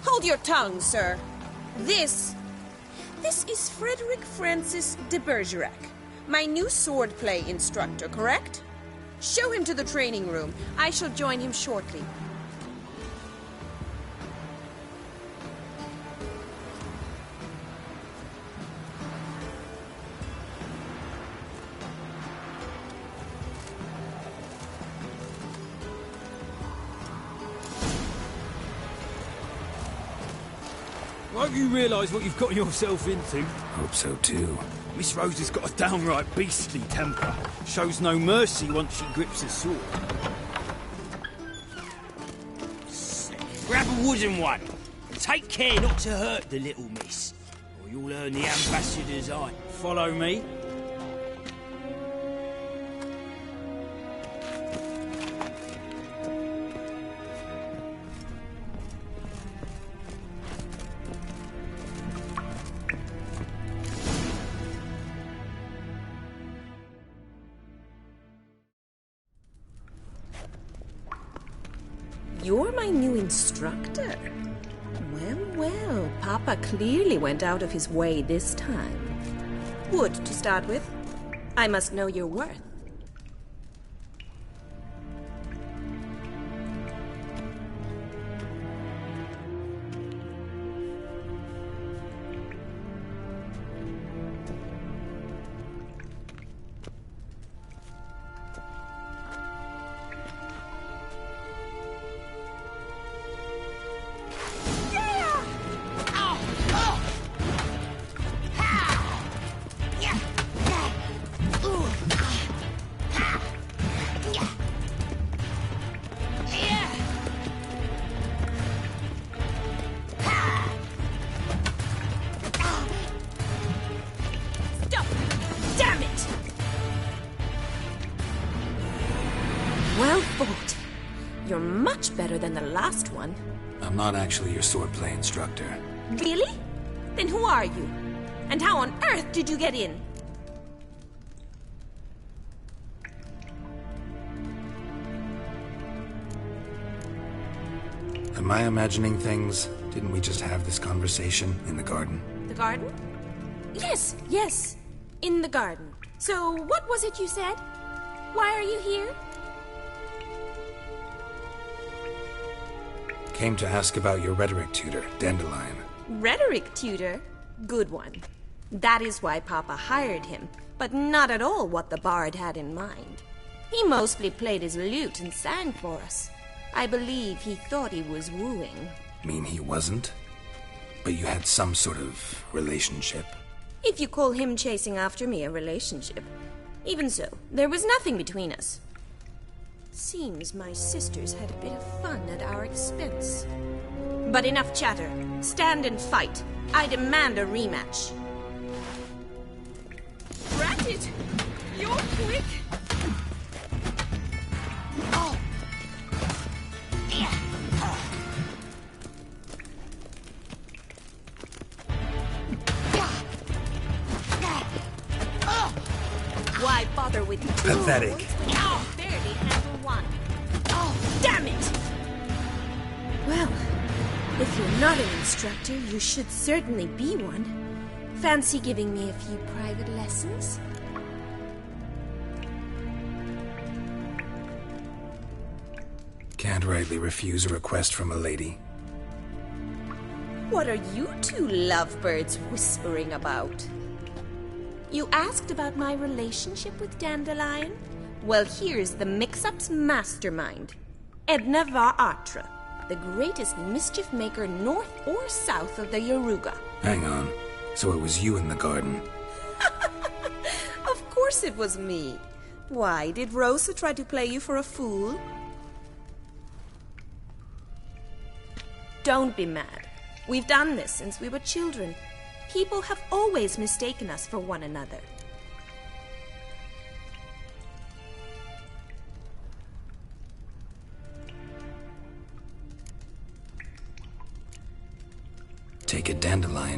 Hold your tongue, sir. This is Frederick Francis de Bergerac, my new swordplay instructor, correct? Show him to the training room. I shall join him shortly. Won't you realise what you've got yourself into? Hope so, too. Miss Rose has got a downright beastly temper. Shows no mercy once she grips a sword. Grab a wooden one. And take care not to hurt the little miss, or you'll earn the ambassador's eye. Follow me. You're my new instructor? Well, Papa clearly went out of his way this time. Wood, to start with. I must know your worth. Well fought. You're much better than the last one. I'm not actually your swordplay instructor. Really? Then who are you? And how on earth did you get in? Am I imagining things? Didn't we just have this conversation in the garden? The garden? Yes. In the garden. So, what was it you said? Why are you here? Came to ask about your rhetoric tutor, Dandelion. Rhetoric tutor? Good one. That is why Papa hired him, but not at all what the bard had in mind. He mostly played his lute and sang for us. I believe he thought he was wooing. Mean he wasn't? But you had some sort of relationship? If you call him chasing after me a relationship. Even so, there was nothing between us. Seems my sisters had a bit of fun at our expense. But enough chatter. Stand and fight. I demand a rematch. Rat it! You're quick! Oh! Why bother with two? Pathetic. Oh, barely handle one. Oh, damn it! Well, if you're not an instructor, you should certainly be one. Fancy giving me a few private lessons? Can't rightly refuse a request from a lady. What are you two lovebirds whispering about? You asked about my relationship with Dandelion? Well, here's the mix-up's mastermind. Edna var Atra, the greatest mischief maker north or south of the Yaruga. Hang on. So it was you in the garden? Of course it was me. Why, did Rosa try to play you for a fool? Don't be mad. We've done this since we were children. People have always mistaken us for one another.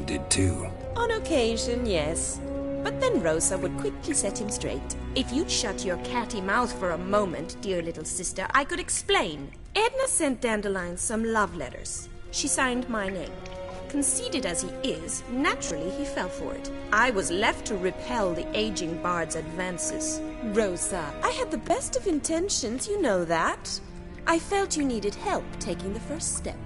Dandelion did too. On occasion, yes. But then Rosa would quickly set him straight. If you'd shut your catty mouth for a moment, dear little sister, I could explain. Edna sent Dandelion some love letters. She signed my name. Conceited as he is, naturally he fell for it. I was left to repel the aging bard's advances. Rosa, I had the best of intentions, you know that. I felt you needed help taking the first step.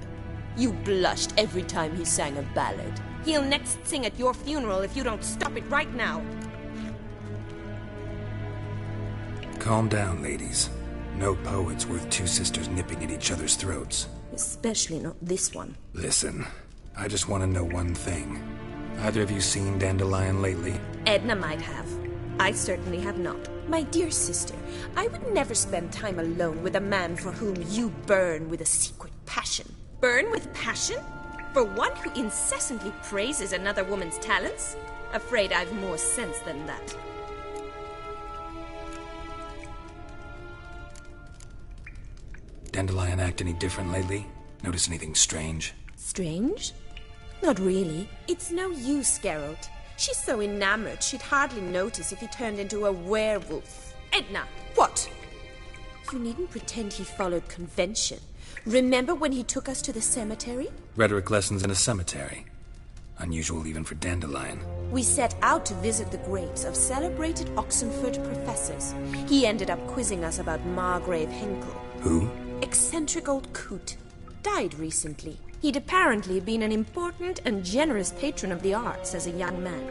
You blushed every time he sang a ballad. He'll next sing at your funeral if you don't stop it right now. Calm down, ladies. No poet's worth two sisters nipping at each other's throats. Especially not this one. Listen, I just want to know one thing. Either of you seen Dandelion lately? Edna might have. I certainly have not. My dear sister, I would never spend time alone with a man for whom you burn with a secret passion. Burn with passion? For one who incessantly praises another woman's talents? Afraid I've more sense than that. Dandelion act any different lately? Notice anything strange? Strange? Not really. It's no use, Geralt. She's so enamored she'd hardly notice if he turned into a werewolf. Edna! What? You needn't pretend he followed convention. Remember when he took us to the cemetery? Rhetoric lessons in a cemetery. Unusual even for Dandelion. We set out to visit the graves of celebrated Oxenford professors. He ended up quizzing us about Margrave Henkel. Who? Eccentric old coot. Died recently. He'd apparently been an important and generous patron of the arts as a young man.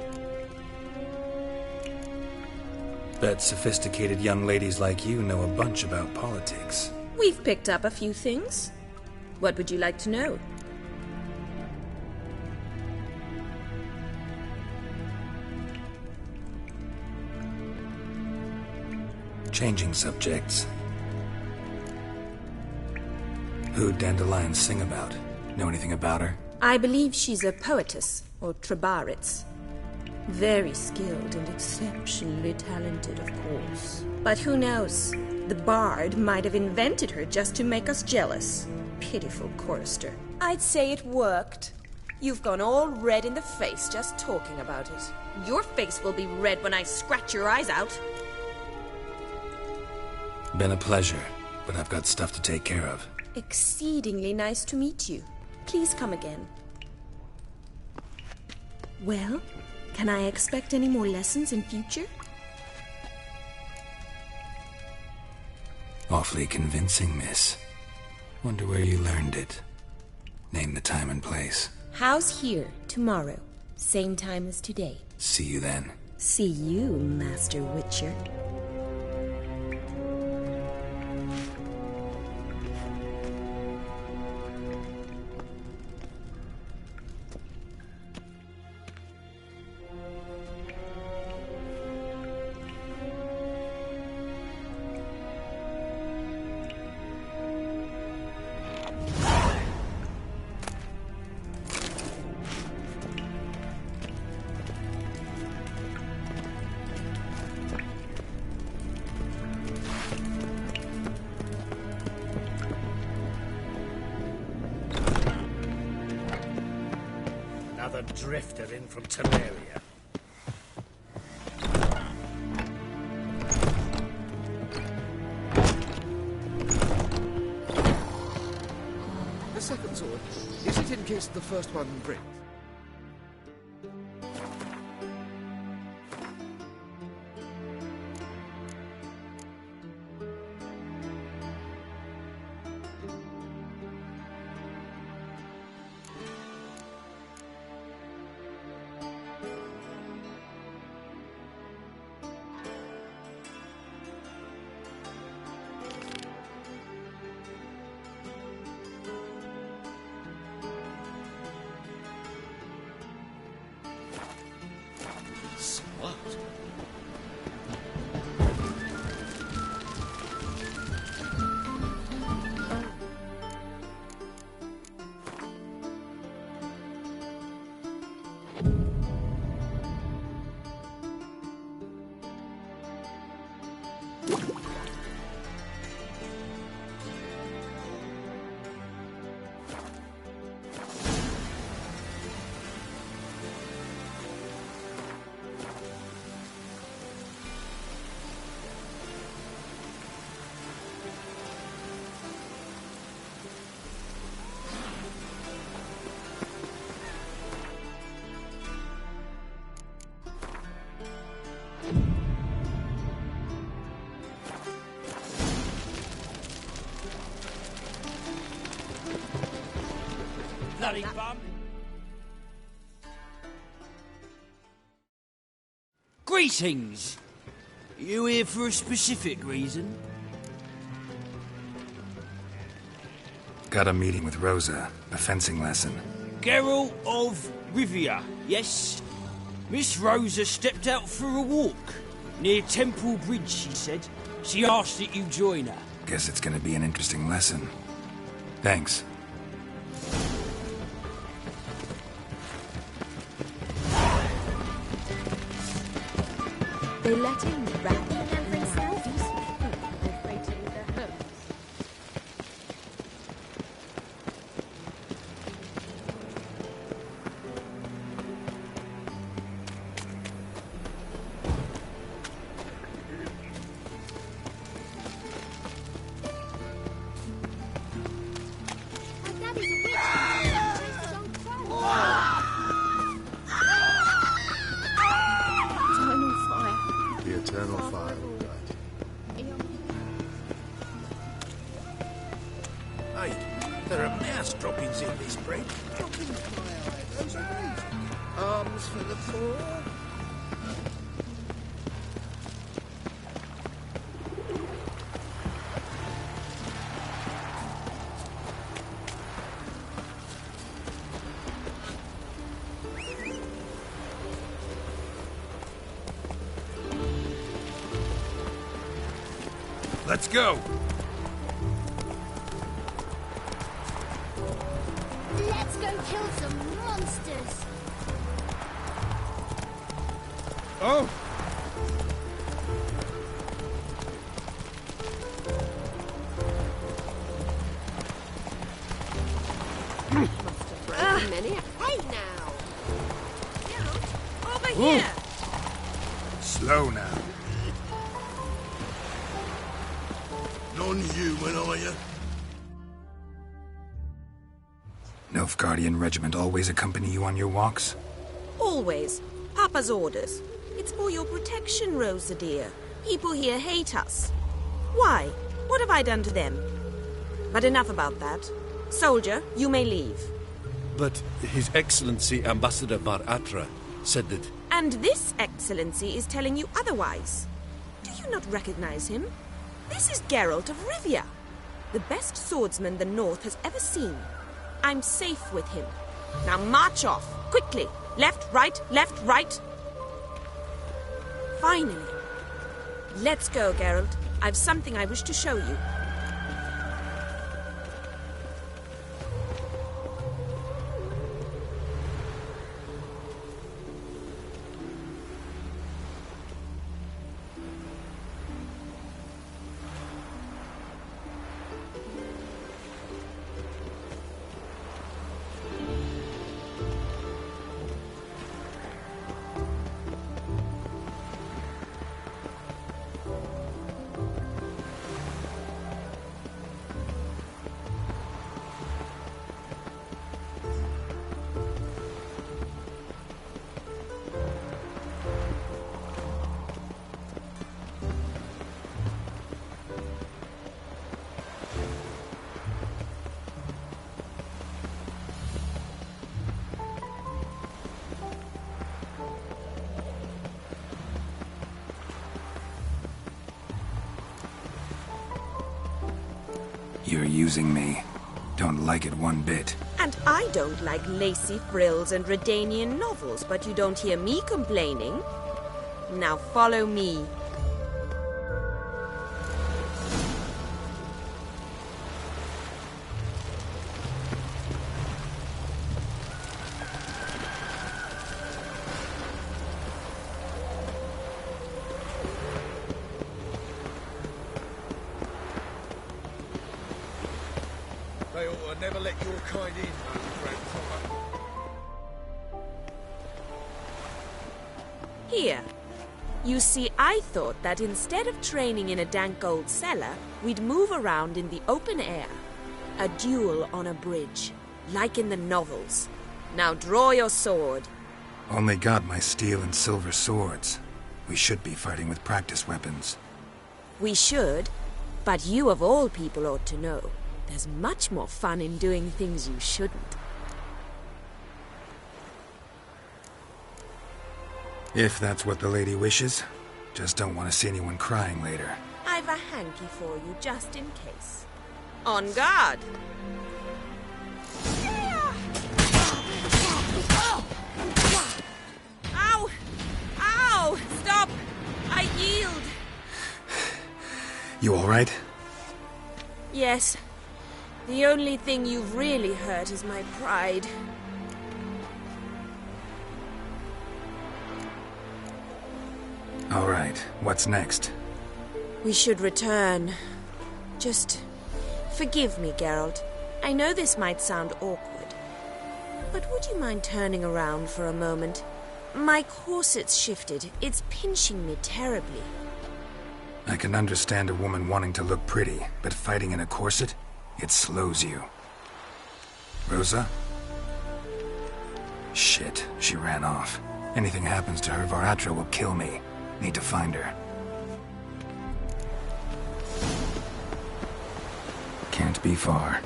Bet sophisticated young ladies like you know a bunch about politics. We've picked up a few things. What would you like to know? Changing subjects. Who'd Dandelion sing about? Know anything about her? I believe she's a poetess, or Trebaritz. Very skilled and exceptionally talented, of course. But who knows? The bard might have invented her just to make us jealous. Pitiful chorister. I'd say it worked. You've gone all red in the face just talking about it. Your face will be red when I scratch your eyes out. Been a pleasure, but I've got stuff to take care of. Exceedingly nice to meet you. Please come again. Well, can I expect any more lessons in future? Awfully convincing, miss. Wonder where you learned it. Name the time and place. House here, tomorrow. Same time as today. See you then. See you, Master Witcher. Another drifter in from Temeria. The second sword, is it in case the first one breaks? bloody bum! Greetings! You here for a specific reason? Got a meeting with Rosa. A fencing lesson. Geralt of Rivia, yes? Miss Rosa stepped out for a walk. Near Temple Bridge, she said. She asked that you join her. Guess it's gonna be an interesting lesson. Thanks. They let him rap. Let's go! Let's go kill some monsters! Oh! Hey now! Over here! Slow now. Non-human, are you? Nilfgaardian regiment always accompany you on your walks? Always. Papa's orders. It's for your protection, Rosa dear. People here hate us. Why? What have I done to them? But enough about that. Soldier, you may leave. But His Excellency Ambassador Var Atra said that... And this Excellency is telling you otherwise. Do you not recognize him? This is Geralt of Rivia, the best swordsman the North has ever seen. I'm safe with him. Now march off, quickly. Left, right, left, right. Finally. Let's go, Geralt. I've something I wish to show you. You're using me. Don't like it one bit. And I don't like lacy frills and Redanian novels, but you don't hear me complaining. Now follow me. They ought to never let your kind in, Grandfather. Here. You see, I thought that instead of training in a dank old cellar, we'd move around in the open air. A duel on a bridge, like in the novels. Now draw your sword. Only got my steel and silver swords. We should be fighting with practice weapons. We should, but you of all people ought to know. There's much more fun in doing things you shouldn't. If that's what the lady wishes. Just don't want to see anyone crying later. I've a hanky for you, just in case. On guard! Ow! Ow! Stop! I yield! You alright? Yes. The only thing you've really hurt is my pride. Alright, what's next? We should return. Just forgive me, Geralt. I know this might sound awkward, but would you mind turning around for a moment? My corset's shifted. It's pinching me terribly. I can understand a woman wanting to look pretty, but fighting in a corset? It slows you. Rosa? Shit, she ran off. Anything happens to her, Var-Atro will kill me. Need to find her. Can't be far.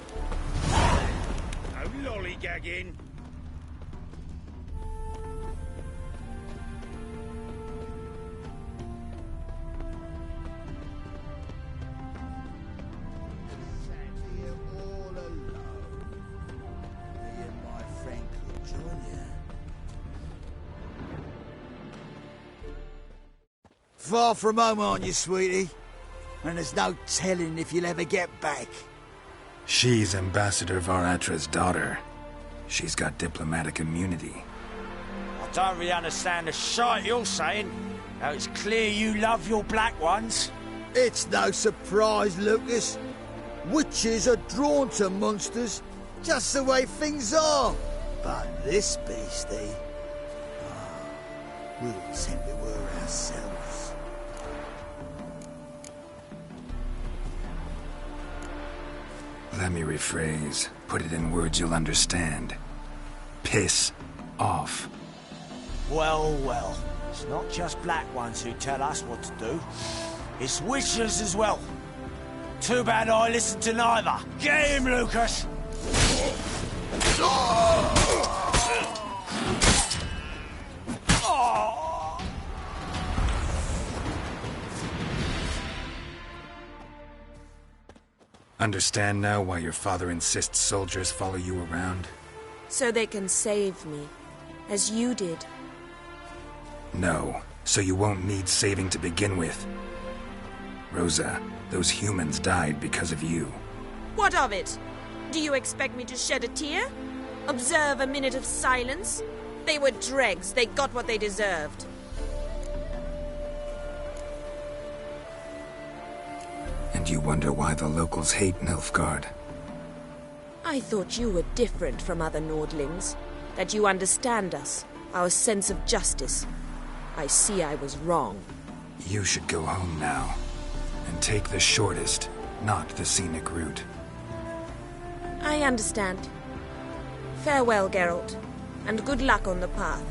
No lollygagging. Far from home, aren't you, sweetie? And there's no telling if you'll ever get back. She's Ambassador Var-Atra's daughter. She's got diplomatic immunity. I don't really understand the shite you're saying. Now it's clear you love your black ones. It's no surprise, Lucas. Witches are drawn to monsters, just the way things are. But this beastie... we'll tend to her ourselves. Let me rephrase. Put it in words you'll understand. Piss off. Well, well. It's not just black ones who tell us what to do. It's witches as well. Too bad I listened to neither. Get him, Lucas! Understand now why your father insists soldiers follow you around? So they can save me, as you did. No, so you won't need saving to begin with. Rosa, those humans died because of you. What of it? Do you expect me to shed a tear? Observe a minute of silence? They were dregs. They got what they deserved. And you wonder why the locals hate Nilfgaard. I thought you were different from other Nordlings. That you understand us, our sense of justice. I see I was wrong. You should go home now. And take the shortest, not the scenic route. I understand. Farewell, Geralt. And good luck on the path.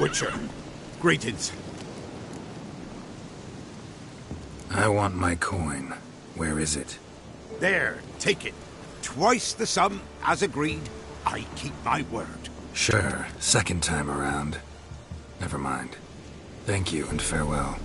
Witcher, greetings. I want my coin. Where is it? There, take it. Twice the sum, as agreed. I keep my word. Sure, second time around. Never mind. Thank you and farewell.